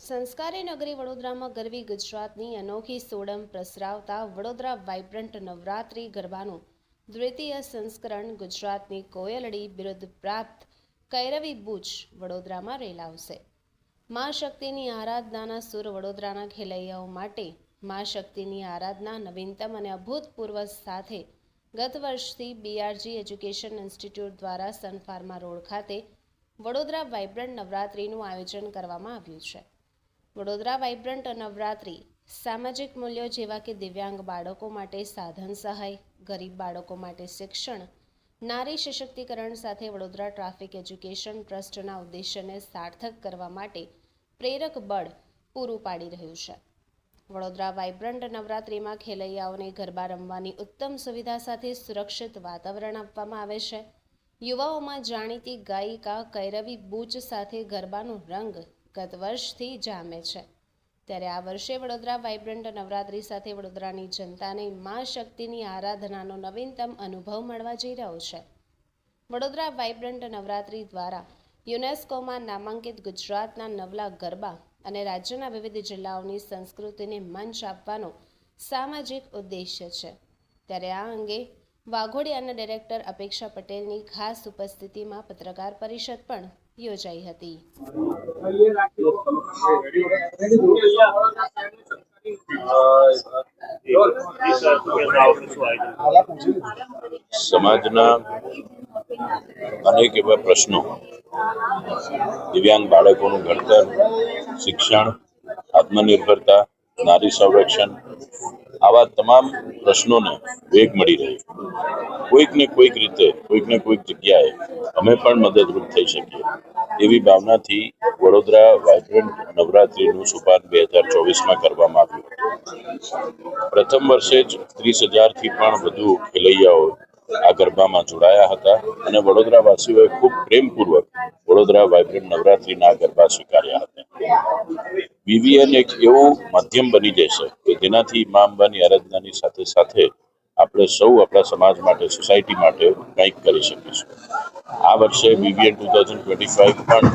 સંસ્કારી નગરી વડોદરામાં ગરવી ગુજરાતની અનોખી સોડમ પ્રસરાવતા વડોદરા વાઇબ્રન્ટ નવરાત્રિ ગરબાનું દ્વિતીય સંસ્કરણ ગુજરાતની કોયલડી બિરુદ પ્રાપ્ત કૈરવી બુચ વડોદરામાં રેલાવશે. મા શક્તિની આરાધનાના સુર વડોદરાના ખેલૈયાઓ માટે મા શક્તિની આરાધના નવીનતમ અને અભૂતપૂર્વ સાથે ગત વર્ષથી બીઆરજી એજ્યુકેશન ઇન્સ્ટિટ્યૂટ દ્વારા સનફાર્મા રોડ ખાતે વડોદરા વાઇબ્રન્ટ નવરાત્રિનું આયોજન કરવામાં આવ્યું છે. વડોદરા વાઇબ્રન્ટ નવરાત્રિ સામાજિક મૂલ્યો જેવા કે દિવ્યાંગ બાળકો માટે સાધન સહાય, ગરીબ બાળકો માટે શિક્ષણ, નારી સશક્તિકરણ સાથે વડોદરા ટ્રાફિક એજ્યુકેશન ટ્રસ્ટના ઉદ્દેશ્યને સાર્થક કરવા માટે પ્રેરક બળ પૂરું પાડી રહ્યું છે. વડોદરા વાઇબ્રન્ટ નવરાત્રિમાં ખેલૈયાઓને ગરબા રમવાની ઉત્તમ સુવિધા સાથે સુરક્ષિત વાતાવરણ આપવામાં આવે છે. યુવાઓમાં જાણીતી ગાયિકા કૈરવી બુચ સાથે ગરબાનો રંગ ગત વર્ષથી જામે છે, ત્યારે આ વર્ષે વડોદરા વાઇબ્રન્ટ નવરાત્રિ સાથે વડોદરાની જનતાને મા શક્તિની આરાધનાનો નવીનતમ અનુભવ મળવા જઈ રહ્યો છે. વડોદરા વાઇબ્રન્ટ નવરાત્રિ દ્વારા યુનેસ્કોમાં નામાંકિત ગુજરાતના નવલા ગરબા અને રાજ્યના વિવિધ જિલ્લાઓની સંસ્કૃતિને મંચ આપવાનો સામાજિક ઉદ્દેશ્ય છે, ત્યારે આ અંગે વાઘોડિયાના ડિરેક્ટર અપેક્ષા પટેલની ખાસ ઉપસ્થિતિમાં પત્રકાર પરિષદ પણ યોજાઈ હતી. સમાજના અનેક એવા પ્રશ્નો, દિવ્યાંગ બાળકોનું ઘડતર, શિક્ષણ, આત્મનિર્ભરતા, નારી સંરક્ષણ, આવા તમામ પ્રશ્નોને વેગ મળી રહે. કોઈક ને કોઈક રીતે, કોઈક ને કોઈક જગ્યાએ અમે પણ મદદરૂપ થઈ શકીએ એવી ભાવનાથી વડોદરા વાઇબ્રન્ટ નવરાત્રિનું સુપાન 2024માં કરવામાં આવ્યું. પ્રથમ વર્ષે જ 30,000થી પણ વધુ ખેલૈયાઓ આ ગરબામાં જોડાયા હતા અને વડોદરાવાસીઓએ ખૂબ પ્રેમપૂર્વક વડોદરા વાઇબ્રન્ટ નવરાત્રિના ગરબા સ્વીકાર્યા હતા. વીવીએન એક એવું માધ્યમ બની જશે કે જેનાથી મા અંબાની આરાધનાની સાથે સાથે આપણે સૌ આપણા સમાજ માટે, સોસાયટી માટે કંઈક કરી શકીશું. આ વર્ષે વીવીએન 2025 પણ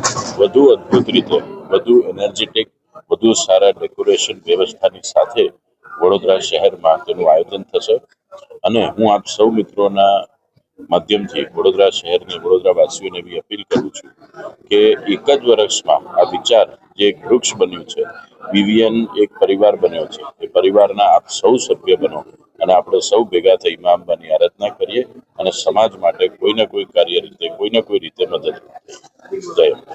વધુ અદ્ભુત રીતે, વધુ એનર્જેટિક, વધુ સારા ડેકોરેશન વ્યવસ્થાની સાથે વડોદરા શહેરમાં તેનું આયોજન થશે અને હું આપ સૌ મિત્રોના માધ્યમથી વડોદરા શહેરને, વડોદરાવાસીઓને એવી અપીલ કરું છું કે એક જ વર્ષમાં આ વિચાર જે એક વૃક્ષ બન્યું છે, વીવીએન એક પરિવાર બન્યો છે, એ પરિવારના આપ સૌ સભ્ય બનો અને આપણે સૌ ભેગા થઈ મા અંબાની આરાધના કરીએ અને સમાજ માટે કોઈ ને કોઈ કાર્ય રીતે, કોઈ ને કોઈ રીતે મદદ કરીએ. જય અંબે.